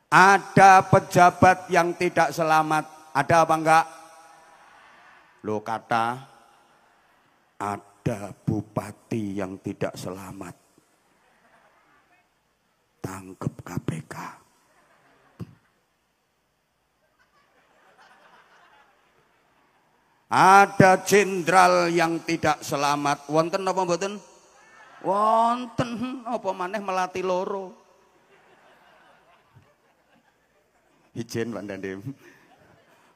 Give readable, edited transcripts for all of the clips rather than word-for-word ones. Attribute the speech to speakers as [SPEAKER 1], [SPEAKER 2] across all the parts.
[SPEAKER 1] Ada pejabat yang tidak selamat. Ada apa enggak? Lo kata ada bupati yang tidak selamat. Tangkep KPK. Ada jenderal yang tidak selamat. Wonten apa mboten? Wonten apa maneh melati loro. Ijen Pak Dandim.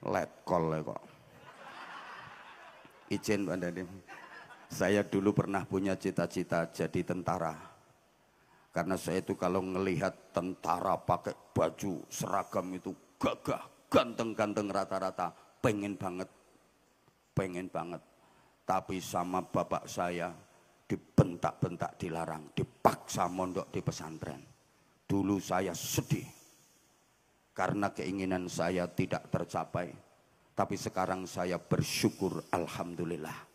[SPEAKER 1] Let call kok. Ijen Pak Dandim. Saya dulu pernah punya cita-cita jadi tentara. Karena saya itu kalau ngelihat tentara pakai baju seragam itu gagah, ganteng-ganteng rata-rata, pengen banget. Tapi sama bapak saya dibentak-bentak, dilarang, dipaksa mondok di pesantren. Dulu saya sedih karena keinginan saya tidak tercapai. Tapi sekarang saya bersyukur, alhamdulillah.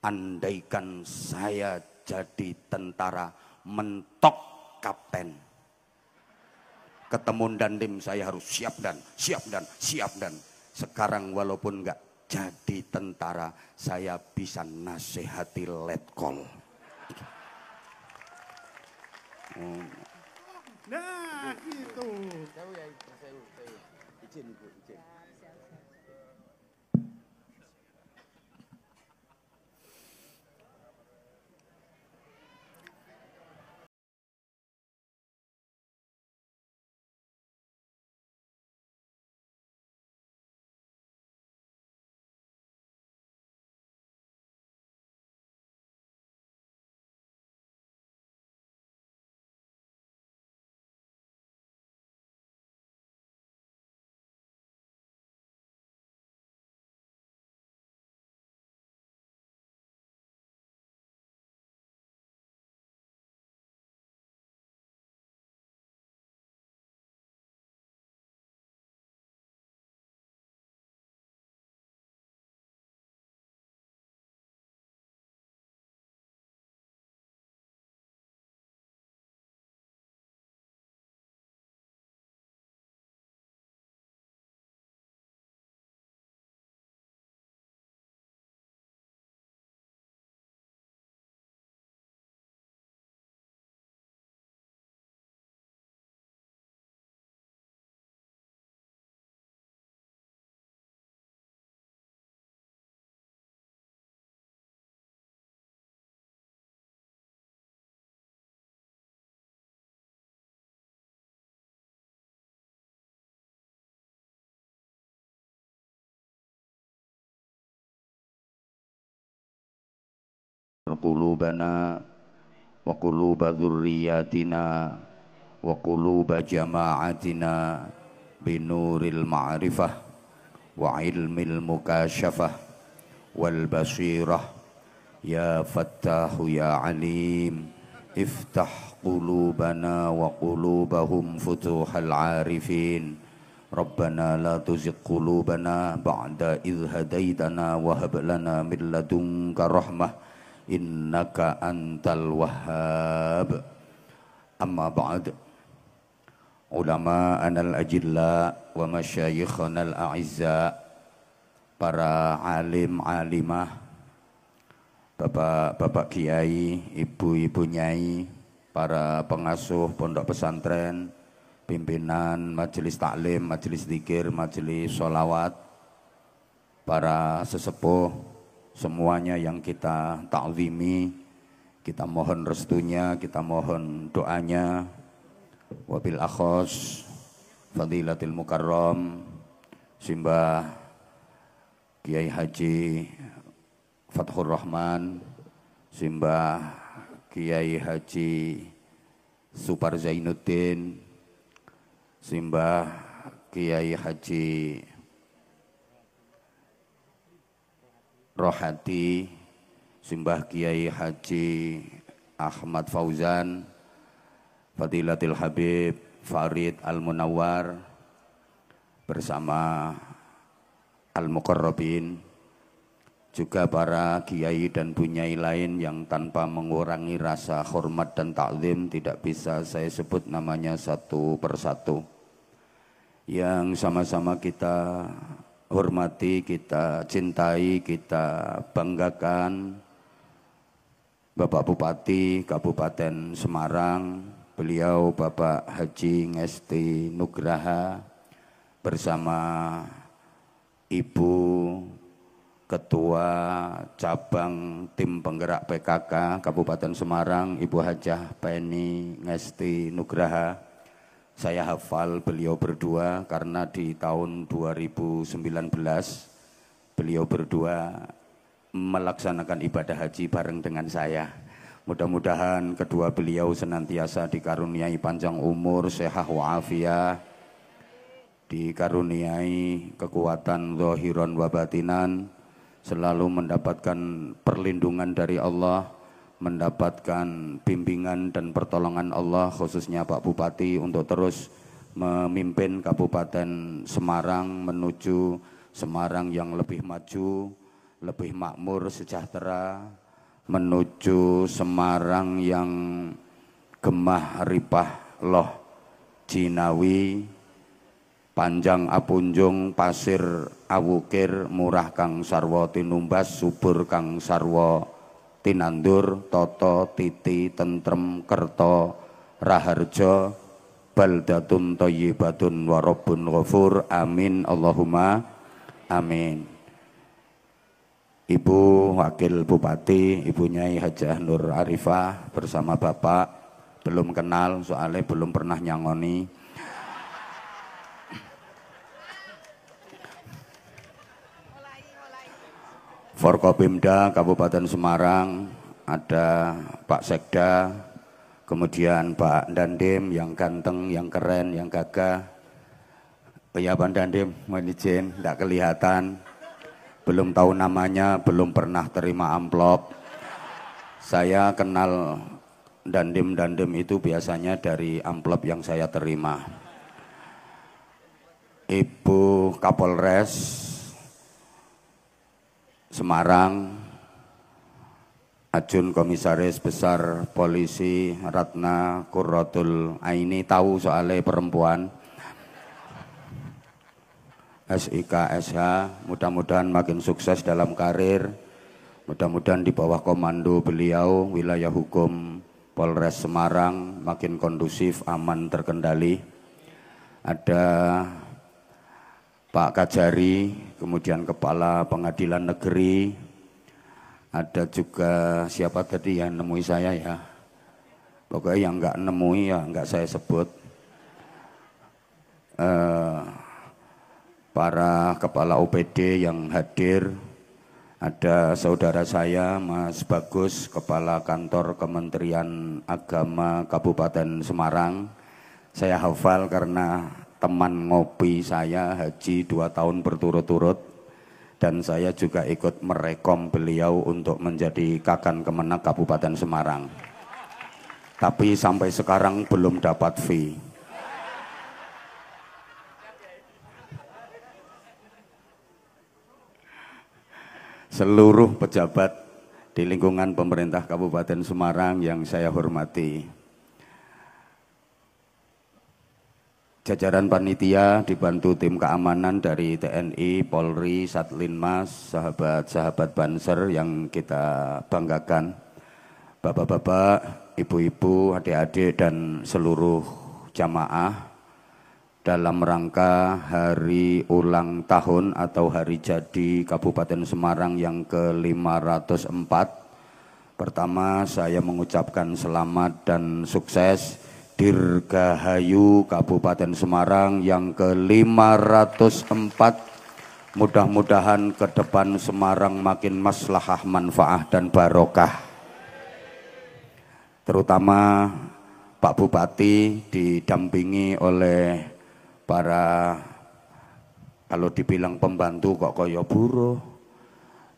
[SPEAKER 1] Andaikan saya jadi tentara mentok kapten, ketemu Dandim saya harus siap dan. Sekarang walaupun enggak jadi tentara, saya bisa nasihati letkol.
[SPEAKER 2] Nah gitu.
[SPEAKER 3] Izin Ibu, izin.
[SPEAKER 1] Qulubana wa quluba dzurriyyatina wa quluba jama'atina binuril ma'rifah wa ilmil mukasyafah wal basirah ya fattahu ya alim iftah qulubana wa qulubahum futuhal arifin Rabbana la tuzigh qulubana ba'da idh hadaitana wa hab lana min ladunka rahmah innaka antal wahhab. Amma ba'd. Ulama anal ajilla wa masyayikhana al a'izza, para alim alimah, bapak-bapak kiai, ibu-ibu nyai, para pengasuh pondok pesantren, pimpinan majelis taklim, majelis zikir, majelis sholawat, para sesepuh, semuanya yang kita ta'zimi, kita mohon restunya, kita mohon doanya. Wabil akhos Fadilatil Mukarram Simbah Kiai Haji Fathur Rahman, Simbah Kiai Haji Supar Zainuddin, Simbah Kiai Haji Rohati, Simbah Kiai Haji Ahmad Fauzan, Fadilatil Habib Farid Al-Munawwar, bersama Al-Muqarrabin, juga para kiai dan bunyai lain yang tanpa mengurangi rasa hormat dan takzim tidak bisa saya sebut namanya satu persatu. yang sama-sama kita hormati, kita cintai, kita banggakan, Bapak Bupati Kabupaten Semarang, beliau Bapak Haji Ngesti Nugraha bersama Ibu Ketua Cabang Tim Penggerak PKK Kabupaten Semarang, Ibu Hajah Penny Ngesti Nugraha. Saya hafal beliau berdua karena di tahun 2019 beliau berdua melaksanakan ibadah haji bareng dengan saya. Mudah-mudahan kedua beliau senantiasa dikaruniai panjang umur, sehat wa'afiyah, dikaruniai kekuatan zahiran wa batinan, selalu mendapatkan perlindungan dari Allah, mendapatkan bimbingan dan pertolongan Allah, khususnya Pak Bupati untuk terus memimpin Kabupaten Semarang menuju Semarang yang lebih maju, lebih makmur, sejahtera, menuju Semarang yang gemah ripah loh jinawi, panjang apunjung, pasir awukir, murah kang sarwa tinumbas, subur kang sarwa tinandur, toto titi tentrem kerto raharjo, baldatun thayyibatun wa rabbun ghafur. Amin Allahumma amin. Ibu Wakil Bupati, Ibu Nyai Hajah Nur Arifah bersama Bapak, belum kenal soalnya belum pernah nyangoni. Forkopimda Kabupaten Semarang, ada Pak Sekda, kemudian Pak Dandim yang ganteng, yang keren, yang gagah. Ya Pak Dandim, mohon izin, tidak kelihatan, belum tahu namanya, belum pernah terima amplop. Saya kenal Dandim itu biasanya dari amplop yang saya terima. Ibu Kapolres Semarang, Ajun Komisaris Besar Polisi Ratna Qurratul Aini, tahu soalnya perempuan, SIK SH, mudah-mudahan makin sukses dalam karir, mudah-mudahan di bawah komando beliau wilayah hukum Polres Semarang makin kondusif, aman, terkendali. Ada Pak Kajari, kemudian Kepala Pengadilan Negeri, ada juga siapa tadi yang nemui saya ya, pokoknya yang nggak nemui ya nggak saya sebut, para Kepala OPD yang hadir, ada saudara saya Mas Bagus, Kepala Kantor Kementerian Agama Kabupaten Semarang. Saya hafal karena teman ngopi saya haji 2 tahun berturut-turut, dan saya juga ikut merekom beliau untuk menjadi Kakan Kemenak Kabupaten Semarang. Tapi sampai sekarang belum dapat fee. Seluruh pejabat di lingkungan pemerintah Kabupaten Semarang yang saya hormati, jajaran panitia dibantu tim keamanan dari TNI, Polri, Satlinmas, sahabat-sahabat Banser yang kita banggakan, bapak-bapak, ibu-ibu, adik-adik, dan seluruh jamaah dalam rangka hari ulang tahun atau hari jadi Kabupaten Semarang yang ke-504. Pertama, saya mengucapkan selamat dan sukses Dirgahayu Kabupaten Semarang yang ke-504. Mudah-mudahan ke depan Semarang makin maslahah, manfaah, dan barokah. Terutama Pak Bupati didampingi oleh para, kalau dibilang pembantu kok kaya buruh,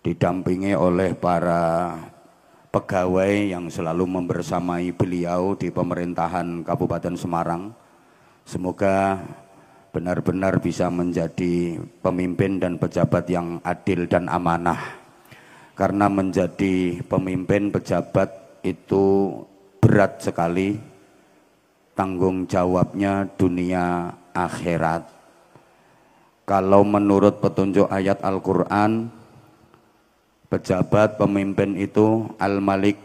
[SPEAKER 1] didampingi oleh para pegawai yang selalu membersamai beliau di pemerintahan Kabupaten Semarang. Semoga benar-benar bisa menjadi pemimpin dan pejabat yang adil dan amanah. Karena menjadi pemimpin pejabat itu berat sekali, tanggung jawabnya dunia akhirat. Kalau menurut petunjuk ayat Al-Quran, pejabat pemimpin itu Al-Malik,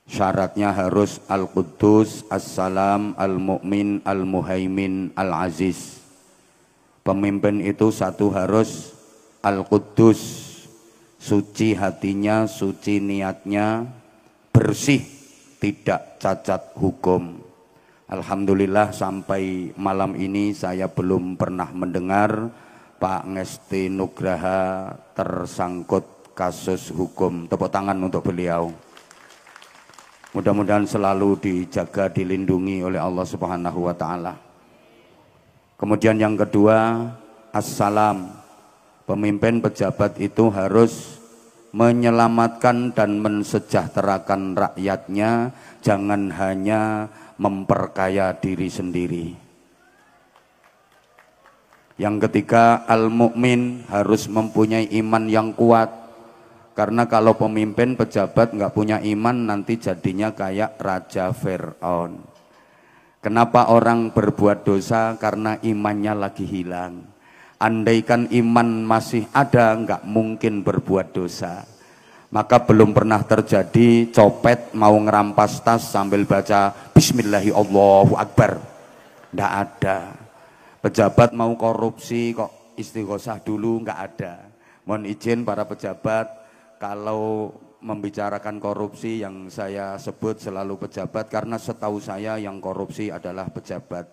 [SPEAKER 1] syaratnya harus Al-Quddus, As-Salam, Al-Mu'min, Al-Muhaimin, Al-Aziz. Pemimpin itu satu harus Al-Quddus, suci hatinya, suci niatnya, bersih, tidak cacat hukum. Alhamdulillah sampai malam ini saya belum pernah mendengar Pak Ngesti Nugraha tersangkut kasus hukum. Tepuk tangan untuk beliau. Mudah-mudahan selalu dijaga, dilindungi oleh Allah Subhanahu wa taala. Kemudian yang kedua, Assalam. Pemimpin pejabat itu harus menyelamatkan dan mensejahterakan rakyatnya, jangan hanya memperkaya diri sendiri. Yang ketiga, Al-Mu'min, harus mempunyai iman yang kuat. Karena kalau pemimpin pejabat nggak punya iman, nanti jadinya kayak Raja Fir'aun. Kenapa orang berbuat dosa? Karena imannya lagi hilang. Andaikan iman masih ada, nggak mungkin berbuat dosa. Maka belum pernah terjadi copet mau ngerampas tas sambil baca Bismillahi Allahu Akbar. Nggak ada. Pejabat mau korupsi kok istighosah dulu, nggak ada. Mohon izin para pejabat, kalau membicarakan korupsi yang saya sebut selalu pejabat, karena setahu saya yang korupsi adalah pejabat.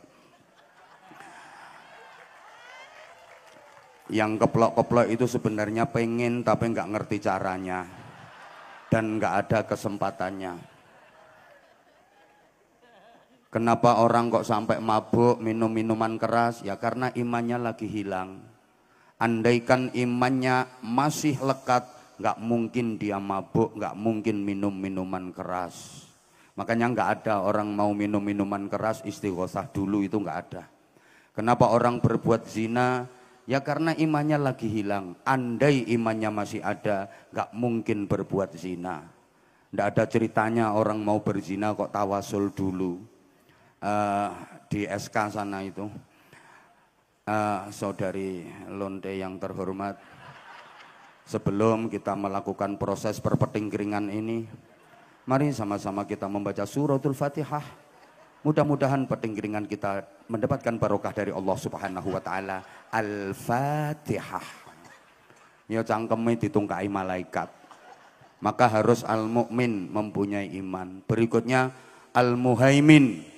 [SPEAKER 1] Yang keplok-keplok itu sebenarnya pengen tapi nggak ngerti caranya dan nggak ada kesempatannya. Kenapa orang kok sampai mabuk, minum minuman keras? Ya karena imannya lagi hilang. Andaikan imannya masih lekat, nggak mungkin dia mabuk, nggak mungkin minum minuman keras. Makanya nggak ada orang mau minum minuman keras istighosah dulu, itu nggak ada. Kenapa orang berbuat zina? Ya karena imannya lagi hilang. Andai imannya masih ada, nggak mungkin berbuat zina. Nggak ada ceritanya orang mau berzina kok tawasul dulu. Di SK sana itu, saudari Lonte yang terhormat, sebelum kita melakukan proses perpetingkringan ini, mari sama-sama kita membaca suratul Fatihah. Mudah-mudahan petingkringan kita mendapatkan barokah dari Allah Subhanahu wa taala. Al-Fatihah. Ya cangkeme ditungkai malaikat. Maka harus al-mu'min, mempunyai iman. Berikutnya al-muhaimin.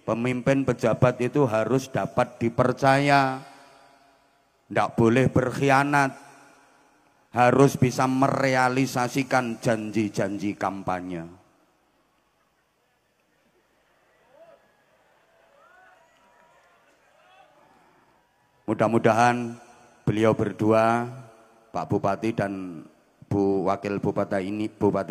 [SPEAKER 1] Pemimpin pejabat itu harus dapat dipercaya. Tidak boleh berkhianat. Harus bisa merealisasikan janji-janji kampanye. Mudah-mudahan beliau berdua, Pak Bupati dan Bu Wakil Bupati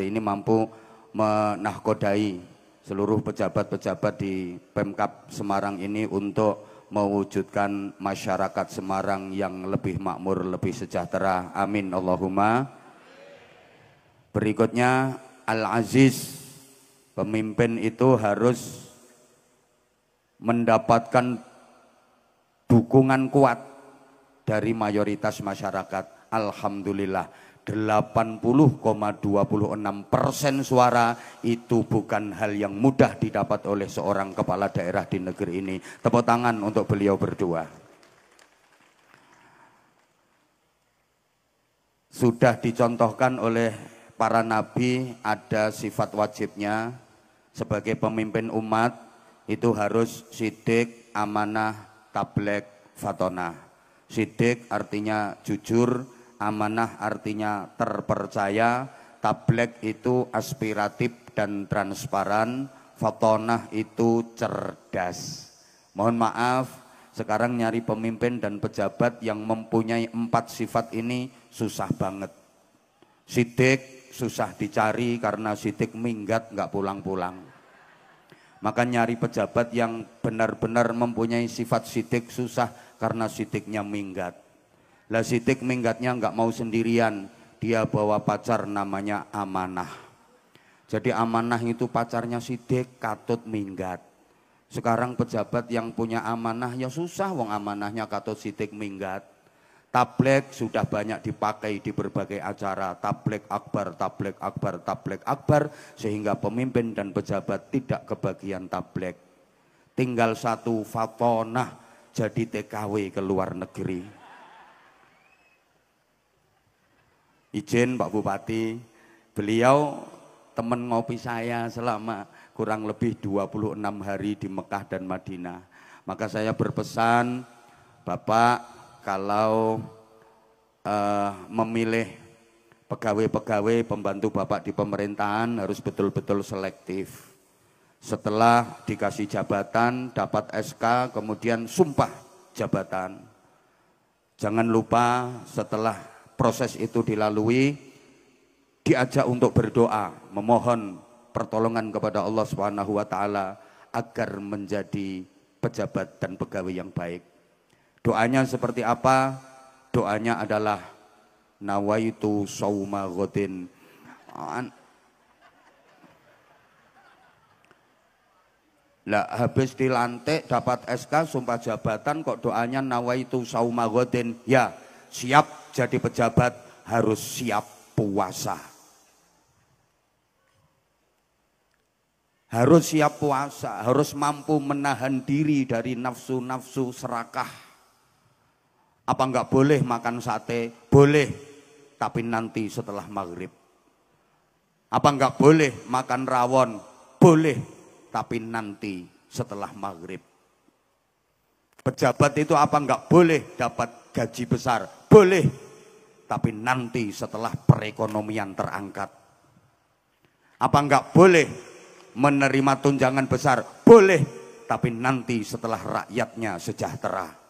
[SPEAKER 1] ini mampu menahkodai seluruh pejabat-pejabat di Pemkab Semarang ini untuk mewujudkan masyarakat Semarang yang lebih makmur, lebih sejahtera. Amin Allahumma. Berikutnya Al-Aziz. Pemimpin itu harus mendapatkan dukungan kuat dari mayoritas masyarakat. Alhamdulillah 80,26% suara itu bukan hal yang mudah didapat oleh seorang kepala daerah di negeri ini. Tepuk tangan untuk beliau berdua. Sudah dicontohkan oleh para nabi, ada sifat wajibnya sebagai pemimpin umat itu harus sidik, amanah, tablek, fatonah. Sidik artinya jujur, amanah artinya terpercaya, tablek itu aspiratif dan transparan, fatonah itu cerdas. Mohon maaf, sekarang nyari pemimpin dan pejabat yang mempunyai 4 sifat ini susah banget. Sidik susah dicari karena sidik minggat nggak pulang-pulang. Maka nyari pejabat yang benar-benar mempunyai sifat sidik susah karena sidiknya minggat. Lah sidik minggatnya nggak mau sendirian, dia bawa pacar namanya amanah. Jadi amanah itu pacarnya sidik, katut minggat. Sekarang pejabat yang punya amanah ya susah, wong amanahnya katut sidik minggat. Tabligh sudah banyak dipakai di berbagai acara, tabligh akbar, tabligh akbar, tabligh akbar, sehingga pemimpin dan pejabat tidak kebagian tabligh. Tinggal satu fatonah jadi TKW ke luar negeri. Izin Pak Bupati, beliau teman ngopi saya selama kurang lebih 26 hari di Mekah dan Madinah. Maka saya berpesan, Bapak kalau memilih pegawai-pegawai pembantu Bapak di pemerintahan harus betul-betul selektif. Setelah dikasih jabatan, dapat SK, kemudian sumpah jabatan. Jangan lupa setelah proses itu dilalui, diajak untuk berdoa, memohon pertolongan kepada Allah Subhanahu wa taala agar menjadi pejabat dan pegawai yang baik. Doanya seperti apa? Doanya adalah nawaitu sauma ghadin. Lah habis dilantik dapat SK sumpah jabatan kok doanya nawaitu sauma ghadin. Ya, siap jadi pejabat harus siap puasa. Harus siap puasa, harus mampu menahan diri dari nafsu-nafsu serakah. Apa enggak boleh makan sate? Boleh, tapi nanti setelah maghrib. Apa enggak boleh makan rawon? Boleh, tapi nanti setelah maghrib. Pejabat itu apa enggak boleh dapat gaji besar? Boleh, tapi nanti setelah perekonomian terangkat. Apa enggak boleh menerima tunjangan besar? Boleh, tapi nanti setelah rakyatnya sejahtera.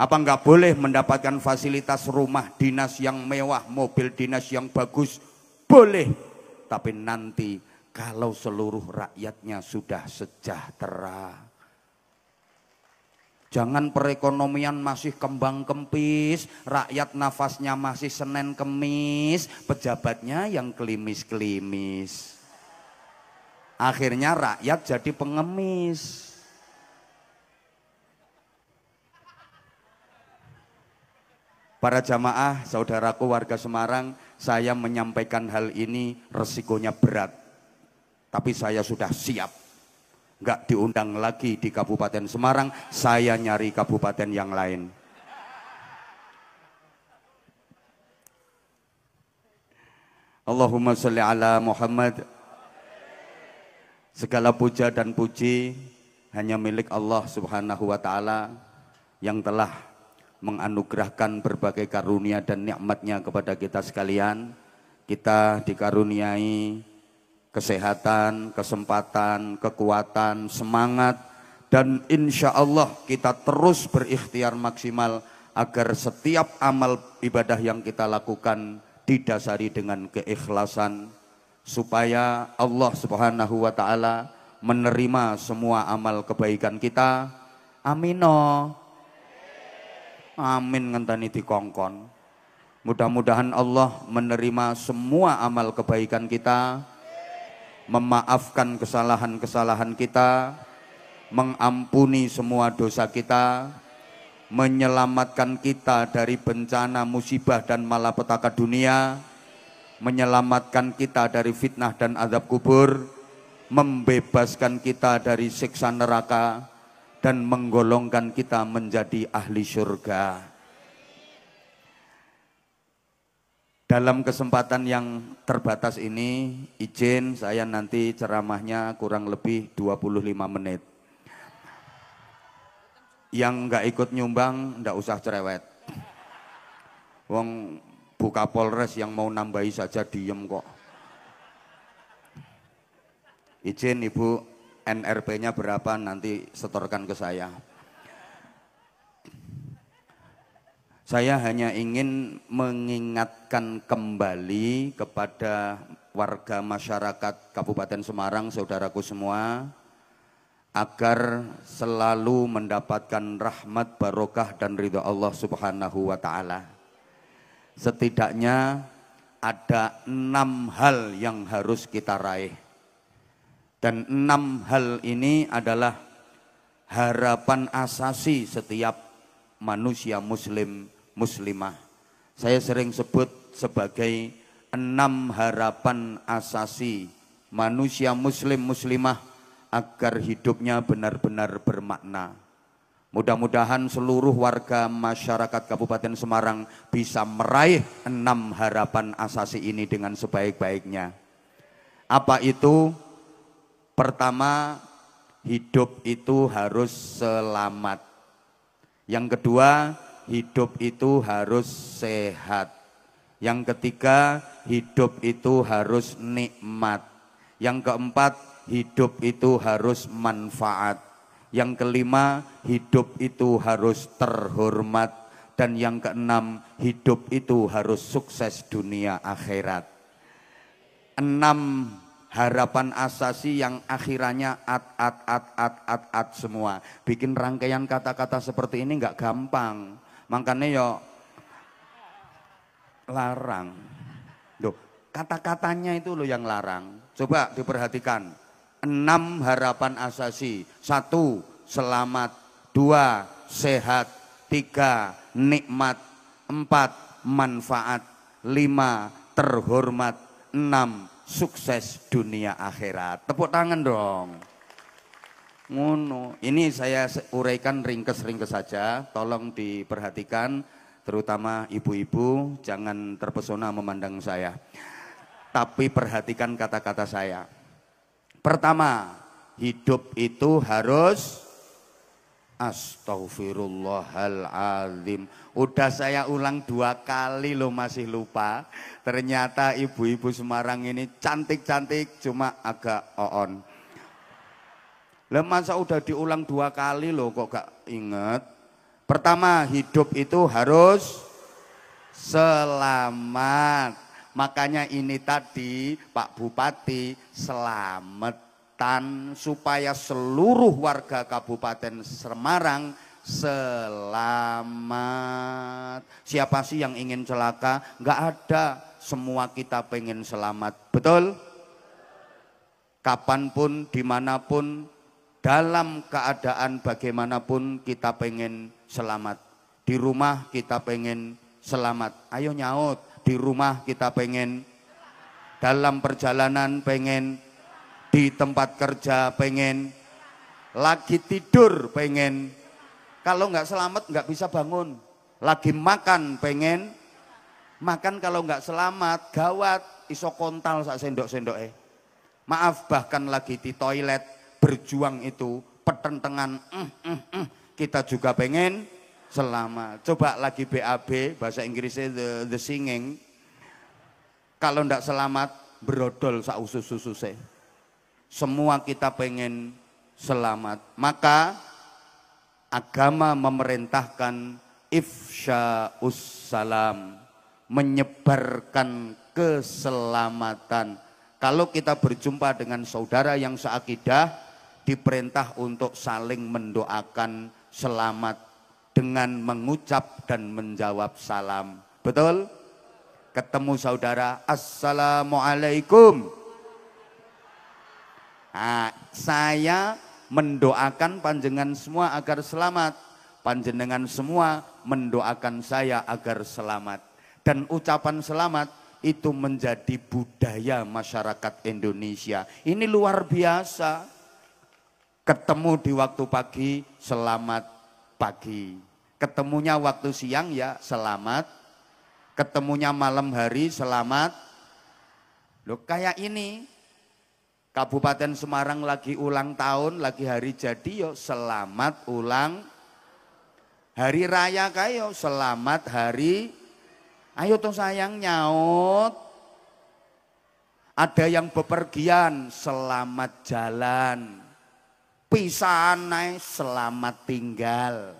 [SPEAKER 1] Apa enggak boleh mendapatkan fasilitas rumah dinas yang mewah, mobil dinas yang bagus? Boleh, tapi nanti kalau seluruh rakyatnya sudah sejahtera. Jangan perekonomian masih kembang kempis, rakyat nafasnya masih Senin Kemis, pejabatnya yang kelimis-kelimis. Akhirnya rakyat jadi pengemis. Para jamaah, saudaraku warga Semarang, saya menyampaikan hal ini resikonya berat. Tapi saya sudah siap. Enggak diundang lagi di Kabupaten Semarang, saya nyari kabupaten yang lain. Allahumma sholli ala Muhammad. Segala puja dan puji hanya milik Allah Subhanahu wa taala yang telah menganugerahkan berbagai karunia dan nikmatnya kepada kita sekalian. Kita dikaruniai kesehatan, kesempatan, kekuatan, semangat, dan insya Allah kita terus berikhtiar maksimal agar setiap amal ibadah yang kita lakukan didasari dengan keikhlasan, supaya Allah Subhanahu wa taala menerima semua amal kebaikan kita. Amino. Amin ngenteni dikongkon. Mudah-mudahan Allah menerima semua amal kebaikan kita, memaafkan kesalahan-kesalahan kita, mengampuni semua dosa kita, menyelamatkan kita dari bencana, musibah dan malapetaka dunia, menyelamatkan kita dari fitnah dan azab kubur, membebaskan kita dari siksa neraka, dan menggolongkan kita menjadi ahli surga. Dalam kesempatan yang terbatas ini, izin saya nanti ceramahnya kurang lebih 25 menit. Yang enggak ikut nyumbang, enggak usah cerewet. Wong buka Polres yang mau nambahi saja diem kok. Izin Ibu, NRP-nya berapa nanti setorkan ke saya. Saya hanya ingin mengingatkan kembali kepada warga masyarakat Kabupaten Semarang, saudaraku semua, agar selalu mendapatkan rahmat, barokah dan ridha Allah Subhanahu wa taala. Setidaknya ada 6 hal yang harus kita raih. Dan 6 hal ini adalah harapan asasi setiap manusia muslim muslimah. Saya sering sebut sebagai 6 harapan asasi manusia muslim muslimah agar hidupnya benar-benar bermakna. Mudah-mudahan seluruh warga masyarakat Kabupaten Semarang bisa meraih 6 harapan asasi ini dengan sebaik-baiknya. Apa itu? Pertama, hidup itu harus selamat. Yang kedua, hidup itu harus sehat. Yang ketiga, hidup itu harus nikmat. Yang keempat, hidup itu harus manfaat. Yang kelima, hidup itu harus terhormat. Dan yang keenam, hidup itu harus sukses dunia akhirat. 6 harapan asasi yang akhirannya at semua. Bikin rangkaian kata-kata seperti ini nggak gampang. Makanya yo larang. Loh, kata-katanya itu loh yang larang. Coba diperhatikan. 6 harapan asasi. 1, selamat. 2, sehat. 3, nikmat. 4, manfaat. 5, terhormat. 6, sukses dunia akhirat. Tepuk tangan dong. Ngono. Ini saya uraikan ringkes-ringkes saja. Tolong diperhatikan, terutama ibu-ibu, jangan terpesona memandang saya. Tapi perhatikan kata-kata saya. Pertama, hidup itu harus Astaghfirullahaladzim. Udah saya ulang 2 kali loh masih lupa. Ternyata ibu-ibu Semarang ini cantik-cantik cuma agak on. Lah masa udah diulang 2 kali loh kok gak inget. Pertama, hidup itu harus selamat. Makanya ini tadi Pak Bupati selamat supaya seluruh warga Kabupaten Semarang selamat. Siapa sih yang ingin celaka? Enggak ada. Semua kita pengen selamat. Betul? Kapanpun, dimanapun, dalam keadaan bagaimanapun kita pengen selamat. Di rumah kita pengen selamat. Ayo nyaut. Di rumah kita pengen, dalam perjalanan pengen, di tempat kerja pengen, lagi tidur pengen. Kalau nggak selamat nggak bisa bangun. Lagi makan pengen, makan kalau nggak selamat gawat, iso kontal sak sendok-sendoke. Maaf, bahkan lagi di toilet berjuang itu petentengan, kita juga pengen selamat. Coba lagi BAB, bahasa Inggrisnya the singing. Kalau nggak selamat berodol sak usus-ususnya. Semua kita pengen selamat. Maka agama memerintahkan ifsya'us salam, menyebarkan keselamatan. Kalau kita berjumpa dengan saudara yang seakidah, diperintah untuk saling mendoakan selamat dengan mengucap dan menjawab salam. Betul? Ketemu saudara, assalamualaikum. Nah, saya mendoakan panjenengan semua agar selamat. Panjenengan semua mendoakan saya agar selamat. Dan ucapan selamat itu menjadi budaya masyarakat Indonesia. Ini luar biasa. Ketemu di waktu pagi, selamat pagi. Ketemunya waktu siang ya selamat. Ketemunya malam hari, selamat. Loh kayak ini. Kabupaten Semarang lagi ulang tahun, lagi hari jadi yo selamat ulang. Hari raya kayo selamat hari. Ayo toh sayang nyaut. Ada yang bepergian, selamat jalan. Pisahan naik, selamat tinggal.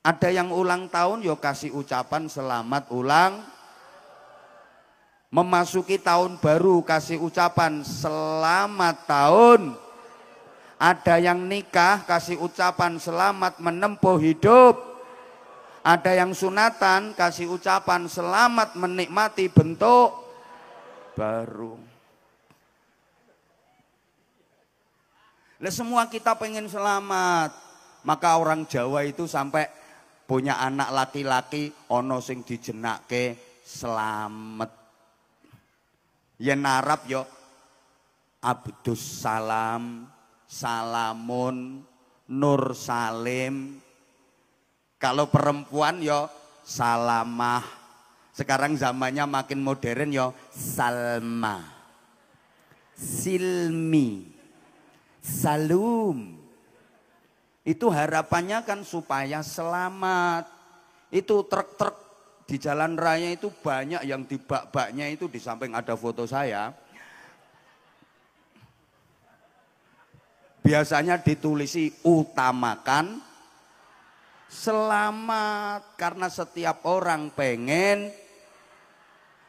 [SPEAKER 1] Ada yang ulang tahun yo kasih ucapan selamat ulang. Memasuki tahun baru kasih ucapan selamat tahun. Ada yang nikah kasih ucapan selamat menempuh hidup. Ada yang sunatan kasih ucapan selamat menikmati bentuk baru. Lah semua kita pengen selamat. Maka orang Jawa itu sampai punya anak laki-laki ono sing dijenake selamet. Yen Arab yo Abdus Salam, Salamun, Nur Salim. Kalau perempuan yo Salamah. Sekarang zamannya makin modern yo Salma, Silmi, Salum. Itu harapannya kan supaya selamat. Itu truk-truk di jalan raya itu banyak yang di bak-baknya itu di samping ada foto saya. Biasanya ditulisi utamakan selamat. Karena setiap orang pengen.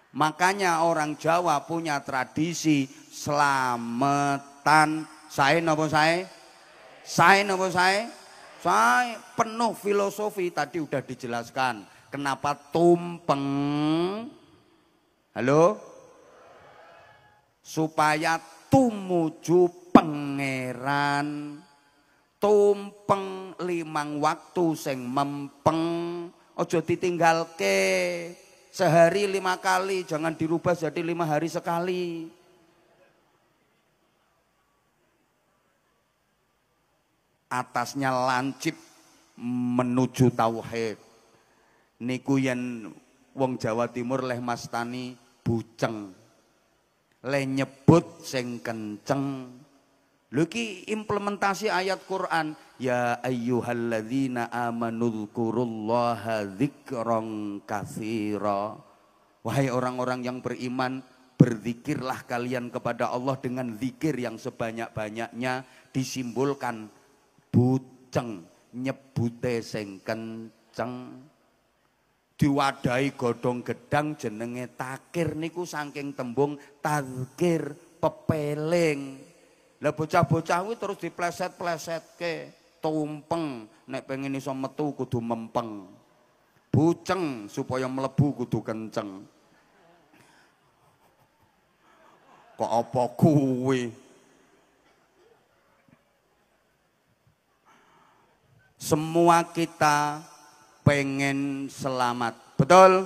[SPEAKER 1] Makanya orang Jawa punya tradisi selamatan. Sae napa sae? Sae napa sae? Sae penuh filosofi tadi udah dijelaskan. Kenapa tumpeng? Halo? Supaya tumuju pangeran. Tumpeng 5 waktu sing mempeng. Ojo ditinggalke. Sehari 5 kali, jangan dirubah jadi 5 hari sekali. Atasnya lancip menuju tauhid. Niku yen wong Jawa Timur leh mastani buceng. Leh nyebut sing kenceng. Lho iki implementasi ayat Quran. Ya ayyuhalladzina amanu dzkurullaha dzikran katsira. Wahai orang-orang yang beriman, berzikirlah kalian kepada Allah dengan zikir yang sebanyak-banyaknya. Disimbolkan buceng, nyebute sing kenceng. Diwadahi godhong gedang jenenge takir niku saking tembung tazkir, pepeling. Lah bocah-bocah kuwi terus dipleset-plesetke, tumpeng nek pengen iso metu kudu mempeng. Buceng supaya mlebu kudu kenceng. Kok apa kuwi? Semua kita pengen selamat, betul?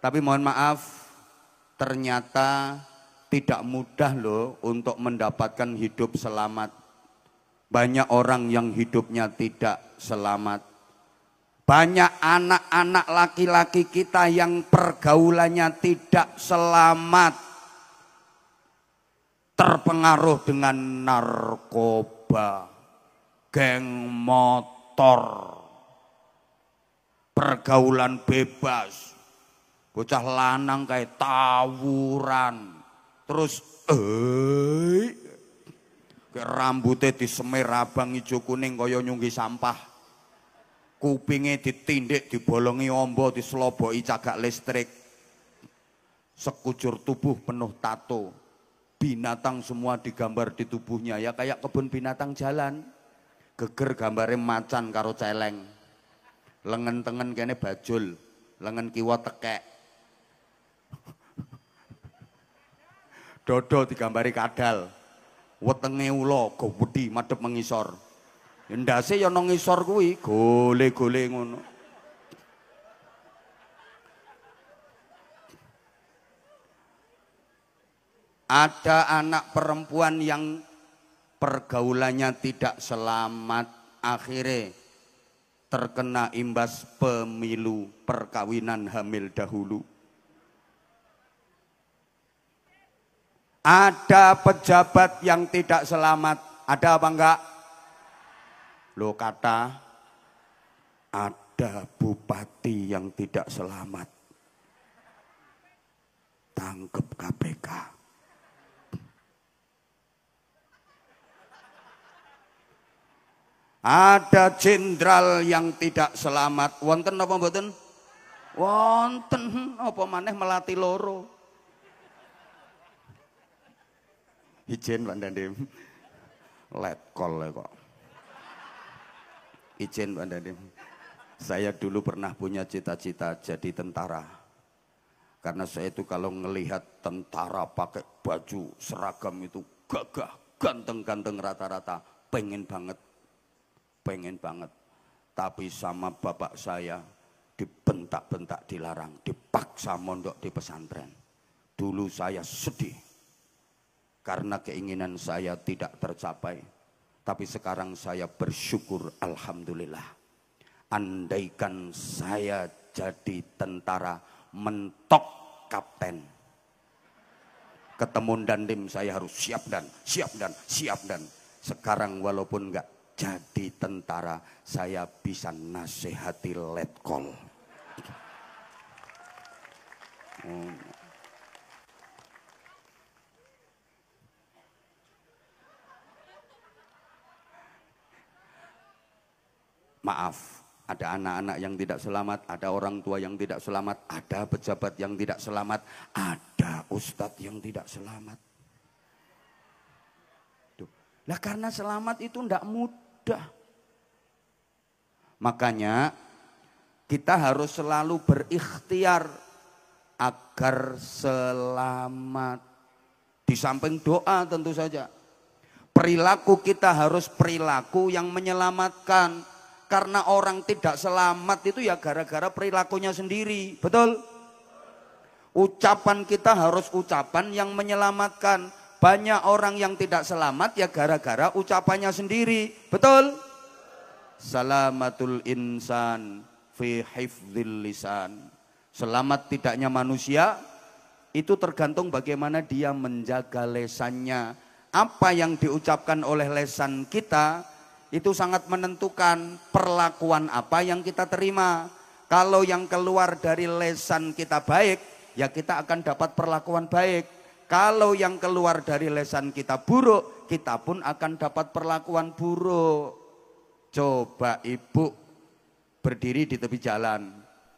[SPEAKER 1] Tapi mohon maaf, ternyata tidak mudah loh untuk mendapatkan hidup selamat. Banyak orang yang hidupnya tidak selamat. Banyak anak-anak laki-laki kita yang pergaulannya tidak selamat. Terpengaruh dengan narkoba, geng motor, pergaulan bebas, bocah lanang kayak tawuran, terus kayak rambutnya disemir abang hijau kuning kaya nyunggi sampah, kupingnya ditindik, dibolongi ombo, diseloboi cagak listrik, sekujur tubuh penuh tato, binatang semua digambar di tubuhnya ya kayak kebun binatang jalan, geger gambarnya macan karo celeng. Lengan tengen kene bajul, lengan kiwa tekek. Dodo digambari kadal. Wetenge ula gowedhi madhep mengisor. Ndase ya nang ngisor kuwi, gole-gole ngono. Ada anak perempuan yang pergaulannya tidak selamat, akhirnya terkena imbas pemilu, perkawinan hamil dahulu. Ada pejabat yang tidak selamat, ada apa enggak? Lo kata ada bupati yang tidak selamat, tangkep KPK. Ada jenderal yang tidak selamat. Wonten apa mboten? Wonten. Apa maneh melati loro. Ijen Pak Dandim. Letkol kok. Ijen Pak Dandim. Saya dulu pernah punya cita-cita jadi tentara. Karena saya itu kalau ngelihat tentara pakai baju seragam itu gagah, ganteng-ganteng rata-rata, pengen banget. Tapi sama bapak saya dibentak-bentak, dilarang, dipaksa mondok di pesantren. Dulu saya sedih karena keinginan saya tidak tercapai. Tapi sekarang saya bersyukur, alhamdulillah. Andaikan saya jadi tentara mentok kapten, ketemu dandim saya harus siap dan. Sekarang walaupun enggak jadi tentara, saya bisa nasihati letkol. Maaf, ada anak-anak yang tidak selamat, ada orang tua yang tidak selamat, ada pejabat yang tidak selamat, ada ustadz yang tidak selamat. Lah karena selamat itu tidak mudah. Makanya kita harus selalu berikhtiar agar selamat. Di samping doa tentu saja. Perilaku kita harus perilaku yang menyelamatkan. Karena orang tidak selamat itu ya gara-gara perilakunya sendiri. Betul? Ucapan kita harus ucapan yang menyelamatkan. Banyak orang yang tidak selamat ya gara-gara ucapannya sendiri. Betul? Salamatul insan fi hifdzil lisan. Selamat tidaknya manusia itu tergantung bagaimana dia menjaga lesannya. Apa yang diucapkan oleh lesan kita itu sangat menentukan perlakuan apa yang kita terima. Kalau yang keluar dari lesan kita baik, ya kita akan dapat perlakuan baik. Kalau yang keluar dari lesan kita buruk, kita pun akan dapat perlakuan buruk. Coba ibu berdiri di tepi jalan,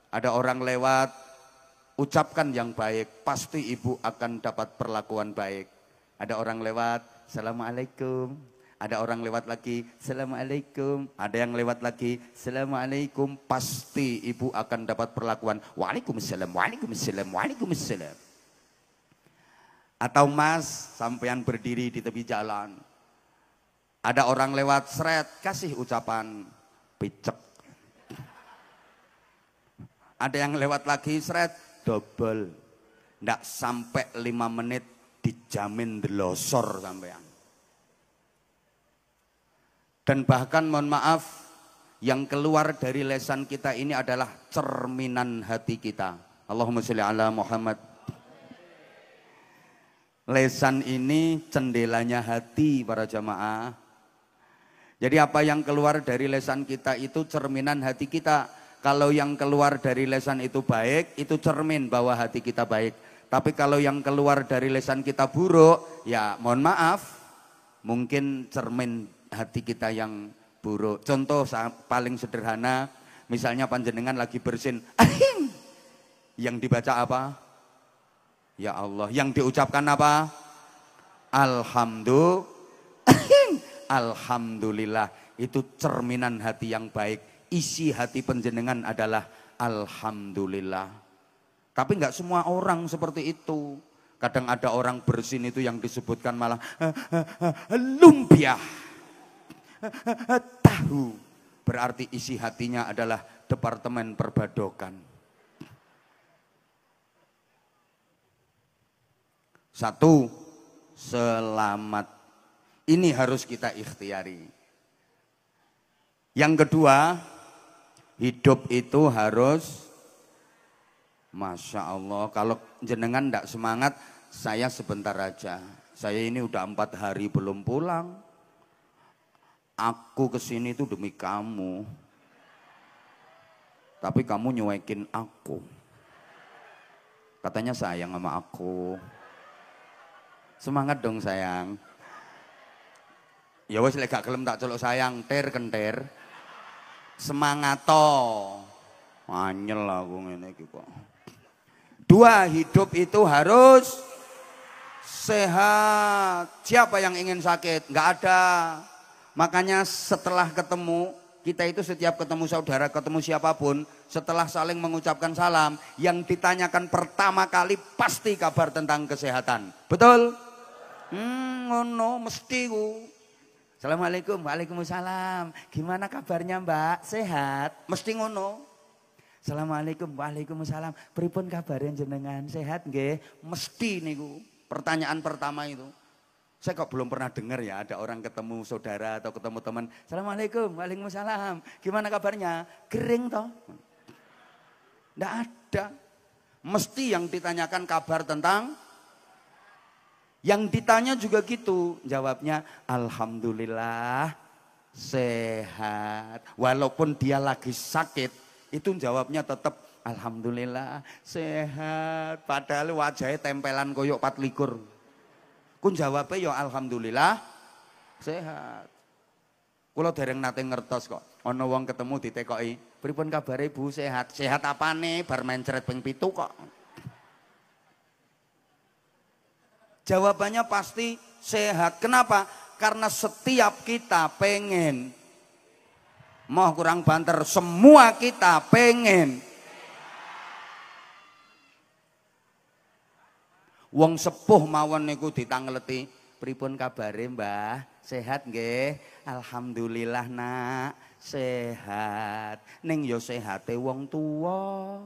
[SPEAKER 1] ada orang lewat, ucapkan yang baik, pasti ibu akan dapat perlakuan baik. Ada orang lewat, Assalamualaikum. Ada orang lewat lagi, Assalamualaikum. Ada yang lewat lagi, Assalamualaikum. Pasti ibu akan dapat perlakuan, Waalaikumsalam, Waalaikumsalam, Waalaikumsalam. Atau mas, sampean berdiri di tepi jalan. Ada orang lewat, seret, kasih ucapan, picek. Ada yang lewat lagi, seret, double. Nggak sampai 5 menit, dijamin delosor sampean. Dan bahkan mohon maaf, yang keluar dari lesan kita ini adalah cerminan hati kita. Allahumma sholli ala Muhammad. Lesan ini cendelanya hati para jamaah. Jadi apa yang keluar dari lesan kita itu cerminan hati kita. Kalau yang keluar dari lesan itu baik, itu cermin bahwa hati kita baik. Tapi kalau yang keluar dari lesan kita buruk, ya mohon maaf, mungkin cermin hati kita yang buruk. Contoh paling sederhana, misalnya panjenengan lagi bersin, ahing, yang dibaca apa? Ya Allah. Yang diucapkan apa? Alhamdulillah. Itu cerminan hati yang baik. Isi hati panjenengan adalah alhamdulillah. Tapi enggak semua orang seperti itu. Kadang ada orang bersin itu yang disebutkan malah lumpia. Tahu. Berarti isi hatinya adalah departemen perbadokan. Satu, selamat. Ini harus kita ikhtiari. Yang kedua, hidup itu harus, Masya Allah, kalau jenengan tidak semangat, saya sebentar aja. Saya ini udah 4 hari belum pulang. Aku kesini itu demi kamu. Tapi kamu nyuekin aku. Katanya sayang sama aku. Semangat dong sayang. Ya wes lek gak gelem tak celuk sayang, ter kenter. Semangat toh. Anyel aku ngene iki kok. 2, hidup itu harus sehat. Siapa yang ingin sakit? Enggak ada. Makanya setelah ketemu, kita itu setiap ketemu saudara, ketemu siapapun, setelah saling mengucapkan salam, yang ditanyakan pertama kali pasti kabar tentang kesehatan. Betul? Ngono mesti ku. Assalamualaikum, waalaikumsalam. Gimana kabarnya Mbak? Sehat? Mesti ngono. Assalamualaikum, waalaikumsalam. Pripun kabarnya jenengan? Sehat nggih? Mesti niku. Pertanyaan pertama itu. Saya kok belum pernah dengar ya ada orang ketemu saudara atau ketemu teman. Assalamualaikum, waalaikumsalam. Gimana kabarnya? Kering toh? Nggak ada. Mesti yang ditanyakan kabar tentang. Yang ditanya juga gitu, jawabnya alhamdulillah sehat. Walaupun dia lagi sakit, itu jawabnya tetap alhamdulillah sehat. Padahal wajahnya tempelan koyok 24. Kun jawabnya ya alhamdulillah sehat. Kula dereng nate ngertos kok. Ana wong ketemu ditekoki, "Pripun kabare Bu, sehat?" "Sehat apane? Bar mencret ping 7 kok." Jawabannya pasti sehat. Kenapa? Karena setiap kita pengen, mau kurang banter, semua kita pengen. Wong sepuh mawon niku ditangleti, "Pripun kabare Mbah? Sehat nggih?" "Alhamdulillah Nak, sehat." Ning ya sehate wong tuwa.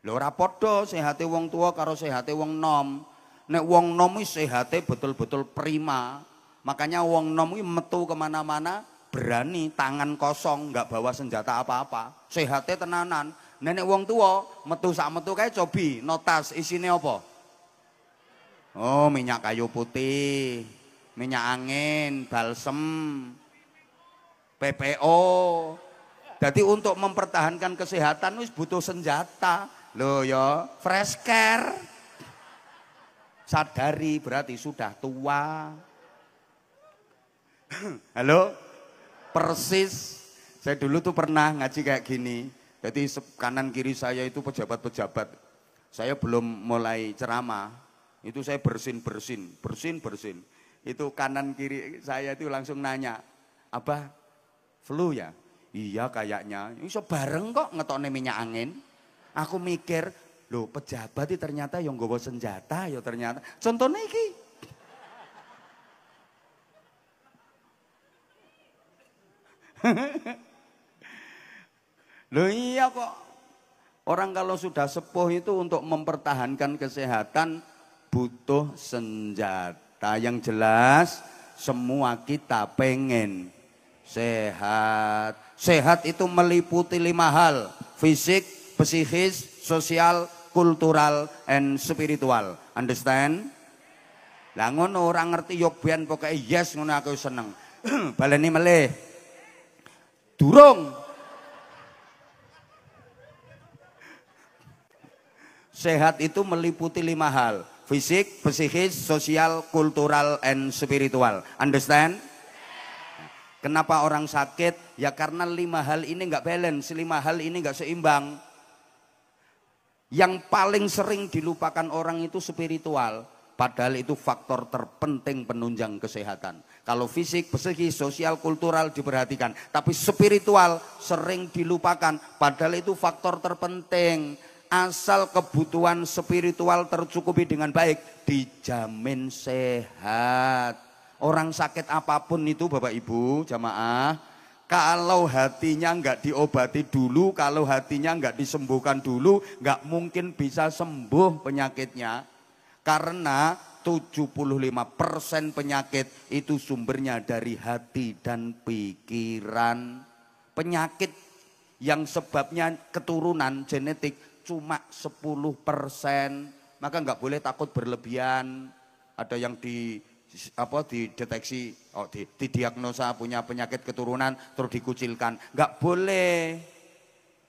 [SPEAKER 1] Lho ora padha sehate wong tuwa karo sehate wong nom. Nek wong nom iki sehate betul-betul prima. Makanya wong nom iki metu kemana-mana berani, tangan kosong, nggak bawa senjata apa-apa. Sehate tenanan. Nenek wong tua metu sak metu kae cobi, notas isine apa? Oh, minyak kayu putih, minyak angin, balsem, PPO. Jadi untuk mempertahankan kesehatan wis butuh senjata. Loh ya, fresh care. Sadari berarti sudah tua. Halo? Persis. Saya dulu tuh pernah ngaji kayak gini. Jadi kanan kiri saya itu pejabat-pejabat. Saya belum mulai ceramah. Itu saya bersin. Itu kanan kiri saya itu langsung nanya, "Abah, flu ya?" "Iya kayaknya." "Iso bareng kok ngetokne minyak angin." Aku mikir, loh pejabat itu ternyata yang nggawa senjata ya ternyata. Contohnya iki. Loh iya kok. Orang kalau sudah sepuh itu untuk mempertahankan kesehatan butuh senjata. Yang jelas semua kita pengen sehat. Sehat itu meliputi 5 hal. Fisik, psikis, sosial, kultural, and spiritual. Understand? Lah ngono orang ngerti yo ben pokoke yes ngono aku seneng. Baleni melih. Durung. Sehat itu meliputi 5 hal. Fisik, psikis, sosial, kultural, and spiritual. Understand? Kenapa orang sakit? Ya karena 5 hal ini nggak balance, 5 hal ini nggak seimbang. Yang paling sering dilupakan orang itu spiritual. Padahal itu faktor terpenting penunjang kesehatan. Kalau fisik, psikis, sosial, kultural diperhatikan. Tapi spiritual sering dilupakan. Padahal itu faktor terpenting. Asal kebutuhan spiritual tercukupi dengan baik, dijamin sehat. Orang sakit apapun itu Bapak Ibu, jamaah. Kalau hatinya nggak diobati dulu, kalau hatinya nggak disembuhkan dulu, nggak mungkin bisa sembuh penyakitnya. Karena 75% penyakit itu sumbernya dari hati dan pikiran. Penyakit yang sebabnya keturunan genetik cuma 10%. Maka nggak boleh takut berlebihan. Ada yang dideteksi, didiagnosa punya penyakit keturunan terus dikucilkan, nggak boleh.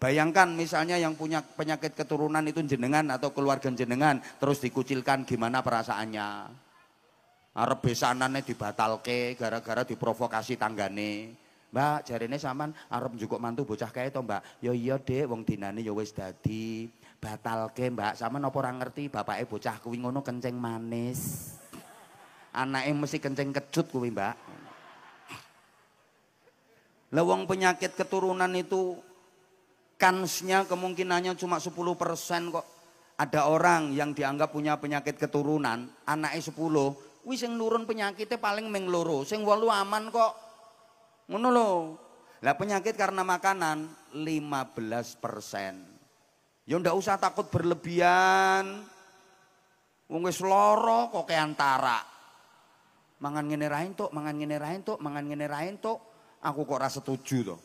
[SPEAKER 1] Bayangkan misalnya yang punya penyakit keturunan itu jenengan atau keluarga jenengan terus dikucilkan, gimana perasaannya? Arep besanane dibatalke gara-gara diprovokasi tanggane. "Mbak, jarine sampean arep njukuk mantu bocah kae to, Mbak?" "Ya iya, Dik, wong dinane ya wis dadi." "Batalke, Mbak, sampean apa ora ngerti bapake bocah kuwi ngono kencing manis. Anaknya mesti kencing kecut kuwi, Mbak." Lah wong penyakit keturunan itu kansnya kemungkinannya cuma 10% kok. Ada orang yang dianggap punya penyakit keturunan, anaknya 10, Kuwi sing nurun penyakitnya paling ming loro, sing 8 aman kok. Ngono lho. Lah penyakit karena makanan 15%. Ya ndak usah takut berlebihan. Wong wis lara kok keantara. Mangan ngene ra entuk, mangan ngene ra entuk, mangan ngene ra entuk. Aku kok ora setuju to.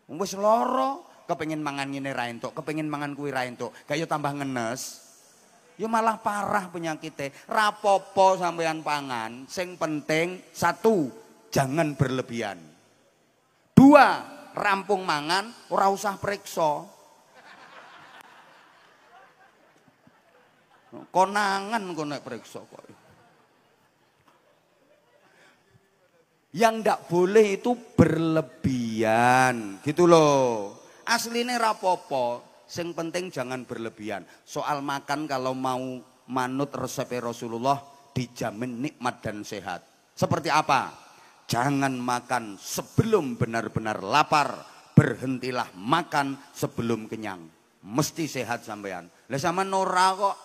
[SPEAKER 1] Wong wis lara, kepengin mangan ngene ra entuk, kepengin mangan kuwi ra entuk. Gak yo tambah ngenes. Ya malah parah penyakitnya. Rapopo sampean pangan, sing penting 1, jangan berlebihan. 2, rampung mangan, ora usah periksa. Konangan kok nek periksa kok. Yang ndak boleh itu berlebihan, gitu loh. Aslinya rapopo, sing penting jangan berlebihan. Soal makan kalau mau manut resep Rasulullah dijamin nikmat dan sehat. Seperti apa? Jangan makan sebelum benar-benar lapar, berhentilah makan sebelum kenyang. Mesti sehat sampean. Lah sama Nora kok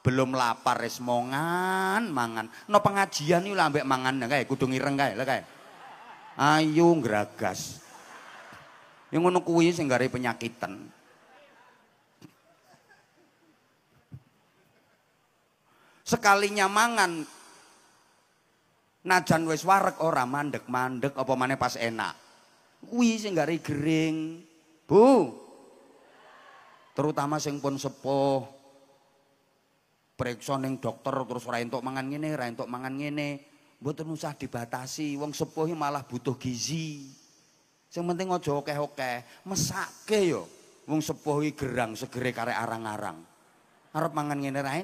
[SPEAKER 1] belum lapar wis mangan. No pengajian iki lambek mangan kae kudu ngireng kae lho kae. Ayo ngragas. Yang ngono kuwi sing gare penyakitan. Sekalinya mangan najan wis wareg ora mandek-mandek apa maneh pas enak. Kuwi sing gare gering. Bu. Terutama sing pun sepuh. Periksa ning dokter terus ora entuk mangan ngene, ora entuk mangan ngene. Mboten usah dibatasi, wong sepuh malah butuh gizi. Sing penting aja akeh-akeh, mesake yo. Wong sepuh iki gerang segere karek arang-arang. Arep mangan ngene ra